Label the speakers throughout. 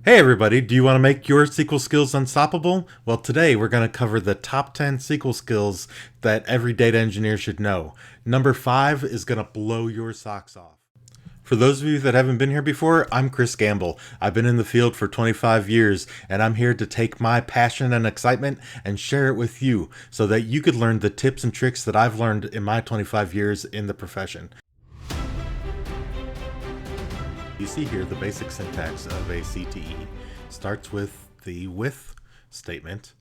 Speaker 1: Hey everybody, do you want to make your SQL skills unstoppable? Well, today we're going to cover the top 10 SQL skills that every data engineer should know. Number 5 is going to blow your socks off. For those of you that haven't been here before, I'm Chris Gamble. I've been in the field for 25 years, and I'm here to take my passion and excitement and share it with you so that you could learn the tips and tricks that I've learned in my 25 years in the profession. You see here the basic syntax of a CTE starts with the with statement.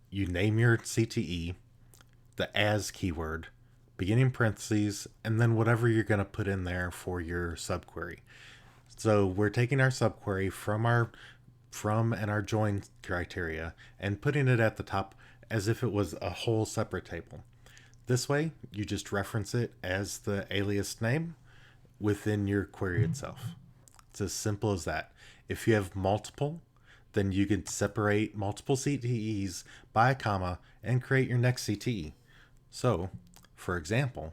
Speaker 1: You name your CTE, the as keyword, beginning parentheses, and then whatever you're going to put in there for your subquery. So we're taking our subquery from our join criteria and putting it at the top as if it was a whole separate table. This way, you just reference it as the alias name within your query itself. It's as simple as that. If you have multiple, then you can separate multiple CTEs by a comma and create your next CTE. So, for example,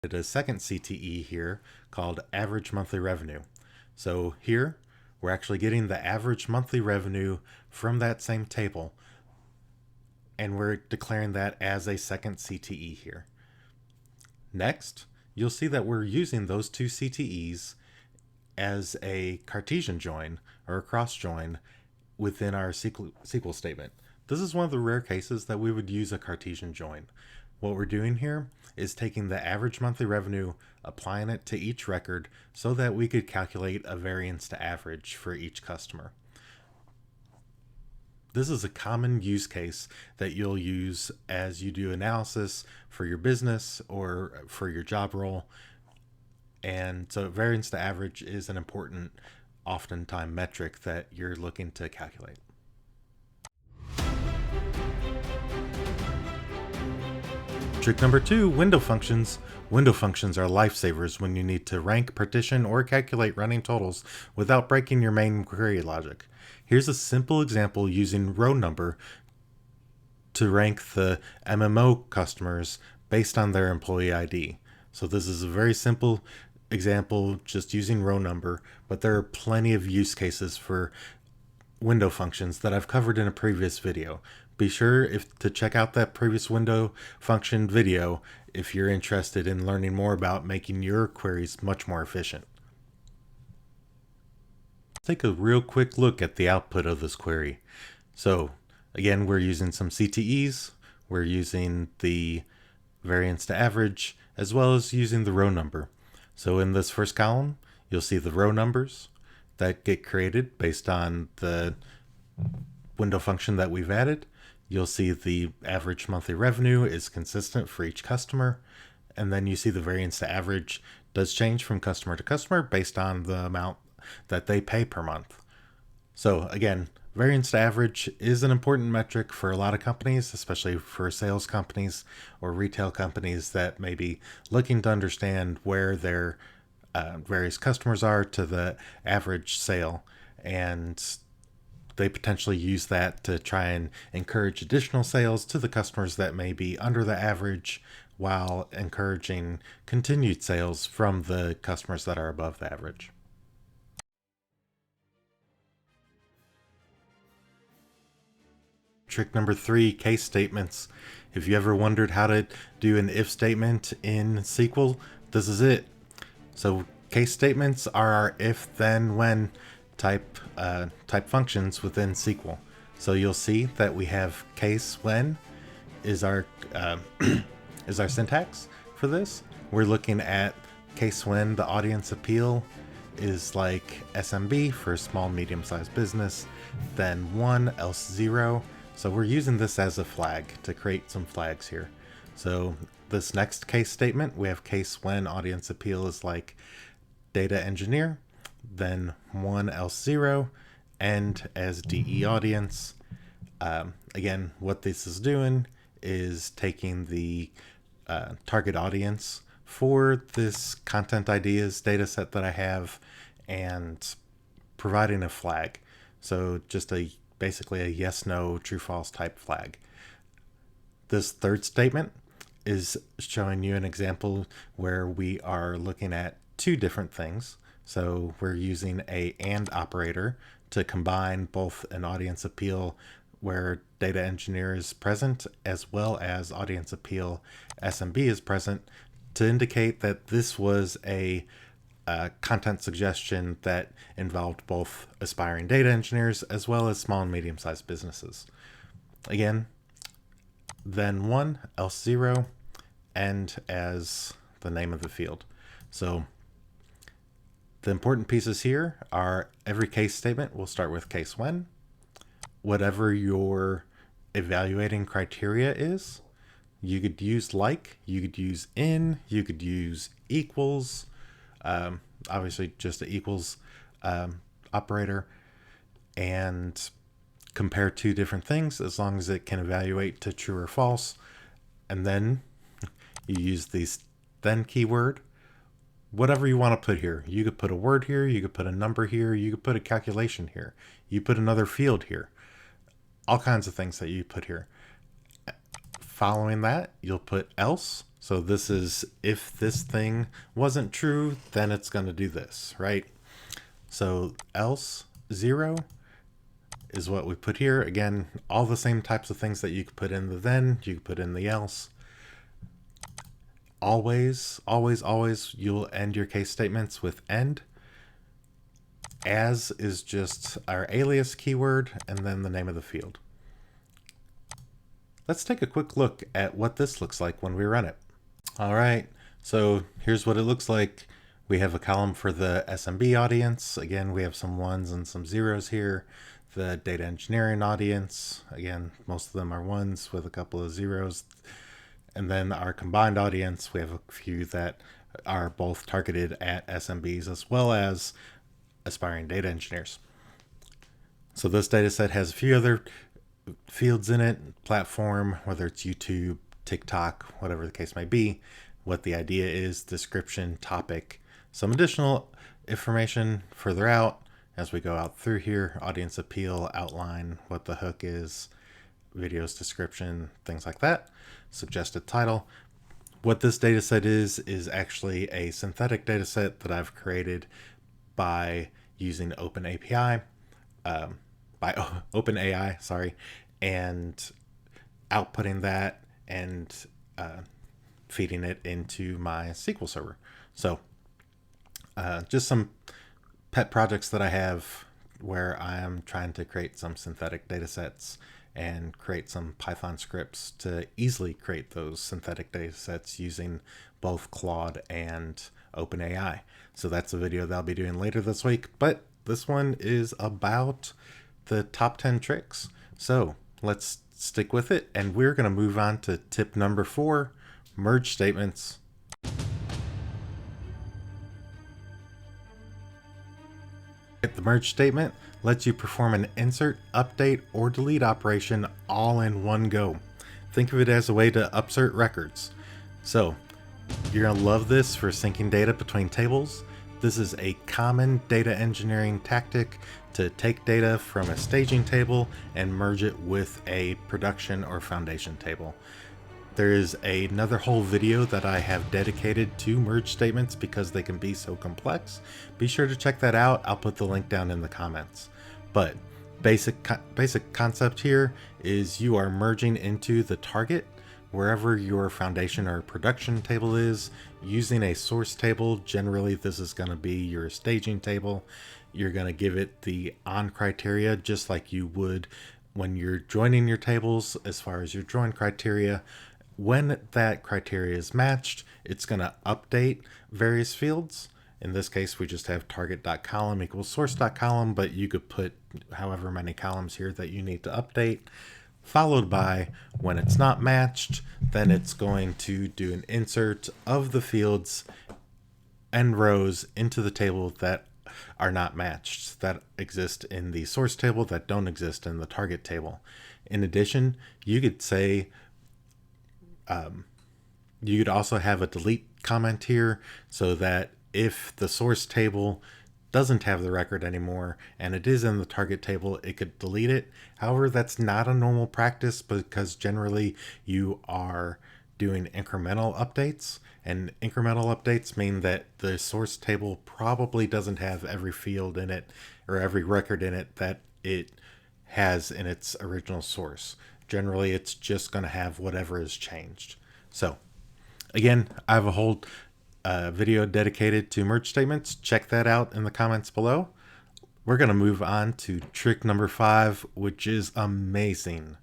Speaker 1: I did a second CTE here called average monthly revenue. So here, we're actually getting the average monthly revenue from that same table, and we're declaring that as a second CTE here. Next, you'll see that we're using those two CTEs as a Cartesian join or a cross join within our SQL statement. This is one of the rare cases that we would use a Cartesian join. What we're doing here is taking the average monthly revenue, applying it to each record so that we could calculate a variance to average for each customer. This is a common use case that you'll use as you do analysis for your business or for your job role. And so variance to average is an important, oftentimes, metric that you're looking to calculate. Trick number 2, window functions. Window functions are lifesavers when you need to rank, partition, or calculate running totals without breaking your main query logic. Here's a simple example using row number to rank the MMO customers based on their employee ID. So this is a very simple example just using row number, but there are plenty of use cases for window functions that I've covered in a previous video. Be sure to check out that previous window function video if you're interested in learning more about making your queries much more efficient. Let's take a real quick look at the output of this query. So again, we're using some CTEs, we're using the variance to average, as well as using the row number. So in this first column, you'll see the row numbers that get created based on the window function that we've added. You'll see the average monthly revenue is consistent for each customer. And then you see the variance to average does change from customer to customer based on the amount that they pay per month. So again, variance to average is an important metric for a lot of companies, especially for sales companies or retail companies that may be looking to understand where their various customers are to the average sale, and they potentially use that to try and encourage additional sales to the customers that may be under the average while encouraging continued sales from the customers that are above the average. Trick number 3, case statements. If you ever wondered how to do an if statement in SQL, this is it. So case statements are our if, then, when type functions within SQL. So you'll see that we have case when is our syntax for this. We're looking at case when the audience appeal is like SMB for small medium-sized business, then 1 else 0. So we're using this as a flag to create some flags here. So this next case statement, we have case when audience appeal is like data engineer, then 1 else 0, and as DE audience. Again, what this is doing is taking the target audience for this content ideas data set that I have and providing a flag. So just basically a yes, no, true, false type flag. This third statement is showing you an example where we are looking at two different things. So we're using a AND operator to combine both an audience appeal where data engineer is present as well as audience appeal SMB is present to indicate that this was a content suggestion that involved both aspiring data engineers as well as small and medium-sized businesses. Again, then 1, else 0, end as the name of the field. So the important pieces here are every case statement will start with case when. Whatever your evaluating criteria is, you could use like, you could use in, you could use equals, obviously just the equals operator, and compare two different things as long as it can evaluate to true or false. And then you use the then keyword, whatever you want to put here. You could put a word here, you could put a number here, you could put a calculation here, you put another field here, all kinds of things that you put here. Following that, you'll put else. So this is if this thing wasn't true, then it's going to do this, right? So else 0 is what we put here. Again, all the same types of things that you could put in the then, you could put in the else. Always, always, always, you'll end your case statements with end. As is just our alias keyword and then the name of the field. Let's take a quick look at what this looks like when we run it. All right, so here's what it looks like. We have a column for the SMB audience. Again, we have some 1s and some 0s here. The data engineering audience, again, most of them are 1s with a couple of 0s. And then our combined audience, we have a few that are both targeted at SMBs as well as aspiring data engineers. So this data set has a few other fields in it, platform, whether it's YouTube, TikTok, whatever the case may be, what the idea is, description, topic, some additional information further out as we go out through here, audience appeal, outline, what the hook is, videos description, things like that, suggested title. What this data set is actually a synthetic data set that I've created by using OpenAI, and outputting that and feeding it into my SQL server. So just some pet projects that I have where I am trying to create some synthetic data sets and create some Python scripts to easily create those synthetic data sets using both Claude and OpenAI. So that's a video that I'll be doing later this week, but this one is about the top 10 tricks. So let's stick with it, and we're going to move on to tip number 4, merge statements. The merge statement lets you perform an insert, update, or delete operation all in one go. Think of it as a way to upsert records. So you're going to love this for syncing data between tables. This is a common data engineering tactic to take data from a staging table and merge it with a production or foundation table. There is another whole video that I have dedicated to merge statements because they can be so complex. Be sure to check that out. I'll put the link down in the comments. But basic concept here is you are merging into the target wherever your foundation or production table is using a source table. Generally, this is going to be your staging table. You're going to give it the on criteria just like you would when you're joining your tables as far as your join criteria. When that criteria is matched, it's going to update various fields. In this case, we just have target.column equals source.column, but you could put however many columns here that you need to update. Followed by, when it's not matched, then it's going to do an insert of the fields and rows into the table that are not matched, that exist in the source table, that don't exist in the target table. In addition, you could say, you could also have a delete comment here so that if the source table doesn't have the record anymore and it is in the target table, it could delete it. However, that's not a normal practice because generally you are doing incremental updates. And incremental updates mean that the source table probably doesn't have every field in it or every record in it that it has in its original source. Generally, it's just going to have whatever is changed. So again, I have a whole video dedicated to merge statements. Check that out in the comments below. We're going to move on to trick number 5, which is amazing.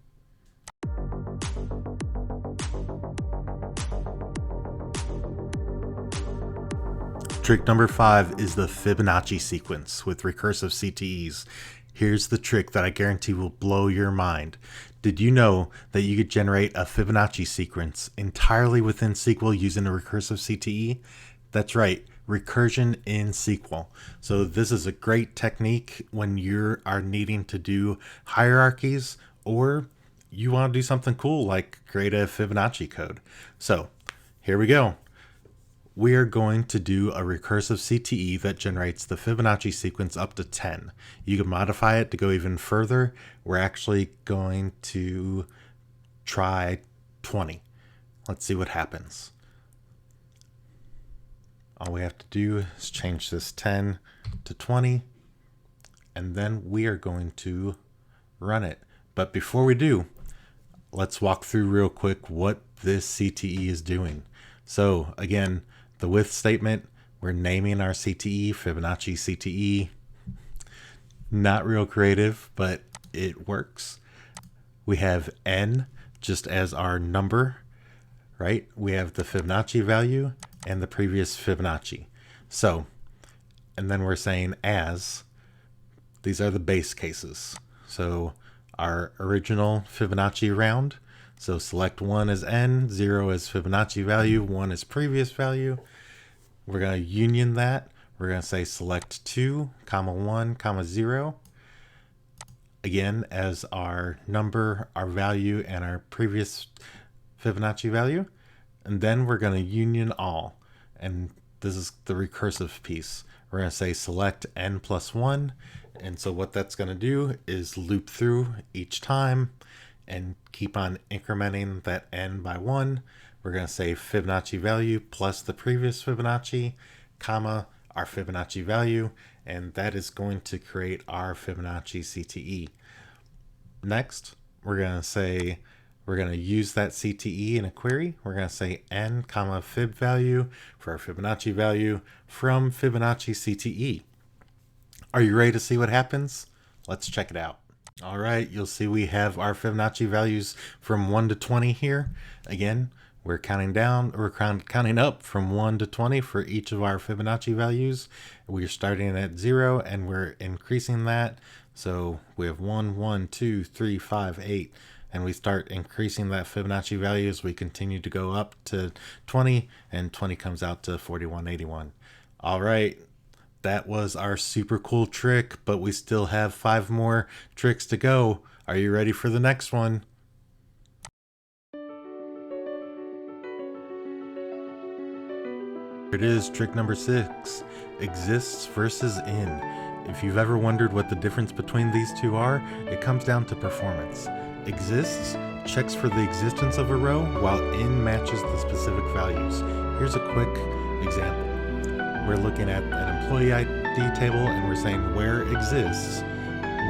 Speaker 1: Trick number 5 is the Fibonacci sequence with recursive CTEs. Here's the trick that I guarantee will blow your mind. Did you know that you could generate a Fibonacci sequence entirely within SQL using a recursive CTE? That's right, recursion in SQL. So this is a great technique when you are needing to do hierarchies, or you want to do something cool like create a Fibonacci code. So here we go. We are going to do a recursive CTE that generates the Fibonacci sequence up to 10. You can modify it to go even further. We're actually going to try 20. Let's see what happens. All we have to do is change this 10 to 20, and then we are going to run it. But before we do, let's walk through real quick what this CTE is doing. So again, the with statement, we're naming our CTE, Fibonacci CTE. Not real creative, but it works. We have n just as our number, right? We have the Fibonacci value and the previous Fibonacci. So, and then we're saying as, these are the base cases. So our original Fibonacci round. So select 1 as n, 0 as Fibonacci value, 1 as previous value. We're going to union that. We're going to say select 2, 1, 0. Again, as our number, our value, and our previous Fibonacci value. And then we're going to union all. And this is the recursive piece. We're going to say select n plus 1. And so what that's going to do is loop through each time and keep on incrementing that n by 1. We're going to say Fibonacci value plus the previous Fibonacci, comma, our Fibonacci value, and that is going to create our Fibonacci CTE. Next, we're going to say, we're going to use that CTE in a query. We're going to say n, comma, fib value for our Fibonacci value from Fibonacci CTE. Are you ready to see what happens? Let's check it out. All right, you'll see we have our Fibonacci values from 1 to 20 here. Again, we're counting down, or counting up from 1 to 20 for each of our Fibonacci values. We're starting at 0 and we're increasing that. So we have 1, 1, 2, 3, 5, 8, and we start increasing that Fibonacci value as we continue to go up to 20, and 20 comes out to 4181. All right. That was our super cool trick, but we still have 5 more tricks to go. Are you ready for the next one? Here it is, trick number 6, exists versus in. If you've ever wondered what the difference between these two are, it comes down to performance. Exists checks for the existence of a row, while in matches the specific values. Here's a quick example. We're looking at an employee ID table and we're saying where exists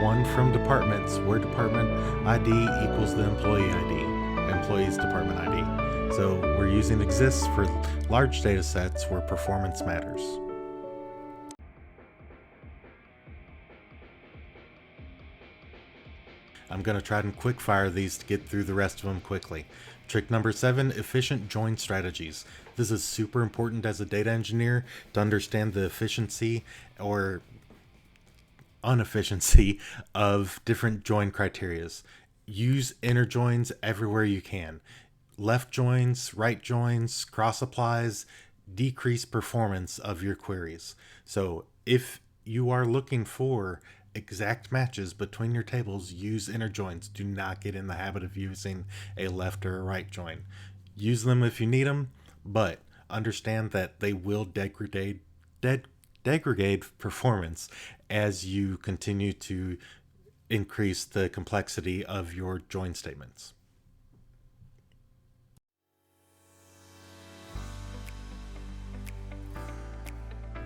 Speaker 1: one from departments, where department ID equals the employee ID, employee's department ID. So we're using exists for large data sets where performance matters. I'm going to try and quick fire these to get through the rest of them quickly. Trick number 7, efficient join strategies. This is super important as a data engineer to understand the efficiency or inefficiency of different join criterias. Use inner joins everywhere you can. Left joins, right joins, cross applies, decrease performance of your queries. So if you are looking for exact matches between your tables, use inner joins. Do not get in the habit of using a left or a right join. Use them if you need them, but understand that they will degrade performance as you continue to increase the complexity of your join statements.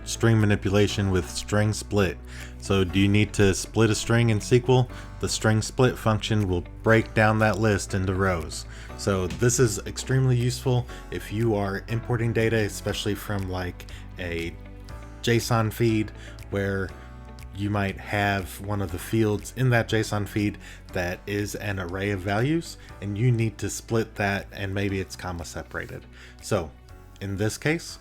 Speaker 1: string manipulation with string split. So do you need to split a string in SQL? The string split function will break down that list into rows. So this is extremely useful if you are importing data, especially from like a JSON feed where you might have one of the fields in that JSON feed that is an array of values, and you need to split that, and maybe it's comma separated. So in this case,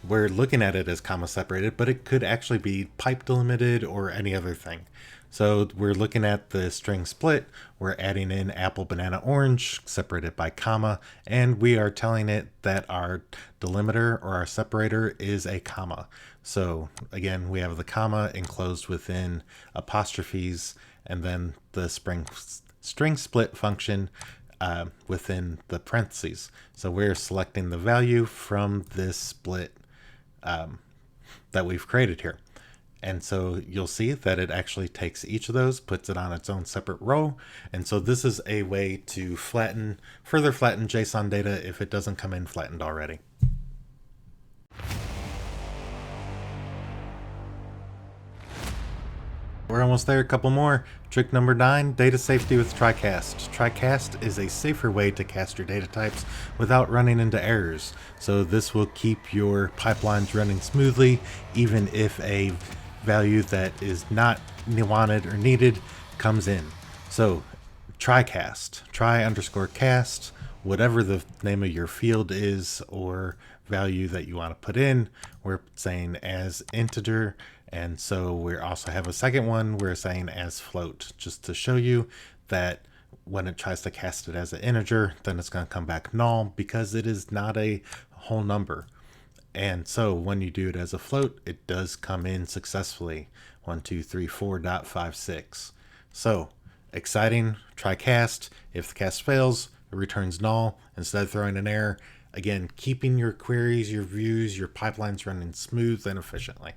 Speaker 1: we're looking at it as comma separated, but it could actually be pipe delimited or any other thing. So we're looking at the string split, we're adding in apple, banana, orange, separated by comma, and we are telling it that our delimiter or our separator is a comma. So again, we have the comma enclosed within apostrophes, and then the string split function within the parentheses. So we're selecting the value from this split that we've created here. And so you'll see that it actually takes each of those, puts it on its own separate row. And so this is a way to further flatten JSON data if it doesn't come in flattened already. We're almost there, a couple more. Trick number 9, data safety with TriCast. TriCast is a safer way to cast your data types without running into errors. So this will keep your pipelines running smoothly, even if a value that is not wanted or needed comes in. So TriCast, try_cast, whatever the name of your field is or value that you want to put in, we're saying as integer. And so we also have a second one we're saying as float, just to show you that when it tries to cast it as an integer, then it's going to come back null because it is not a whole number. And so when you do it as a float, it does come in successfully, 1234.56. So exciting, try cast. If the cast fails, it returns null instead of throwing an error. Again, keeping your queries, your views, your pipelines running smooth and efficiently.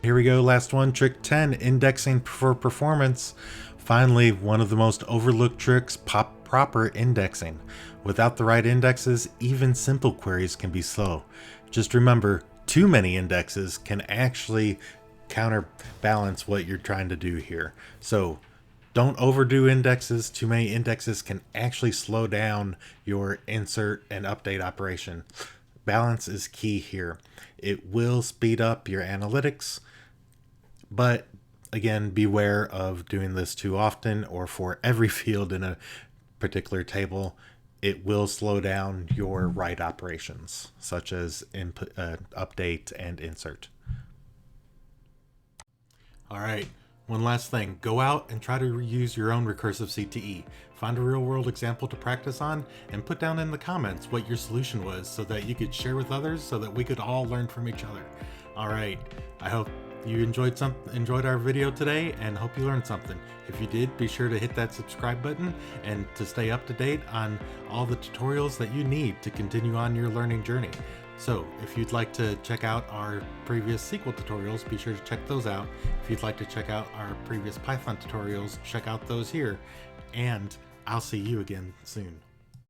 Speaker 1: Here we go, last one, trick 10, indexing for performance. Finally, one of the most overlooked tricks, proper indexing. Without the right indexes, even simple queries can be slow. Just remember, too many indexes can actually counterbalance what you're trying to do here. So don't overdo indexes. Too many indexes can actually slow down your insert and update operation. Balance is key here. It will speed up your analytics, but again, beware of doing this too often or for every field in a particular table. It will slow down your write operations, such as input, update, and insert. All right, one last thing. Go out and try to use your own recursive CTE. Find a real-world example to practice on and put down in the comments what your solution was so that you could share with others so that we could all learn from each other. All right, I hope you enjoyed our video today and hope you learned something. If you did, be sure to hit that subscribe button and to stay up to date on all the tutorials that you need to continue on your learning journey. So if you'd like to check out our previous SQL tutorials, be sure to check those out. If you'd like to check out our previous Python tutorials, check out those here. And I'll see you again soon.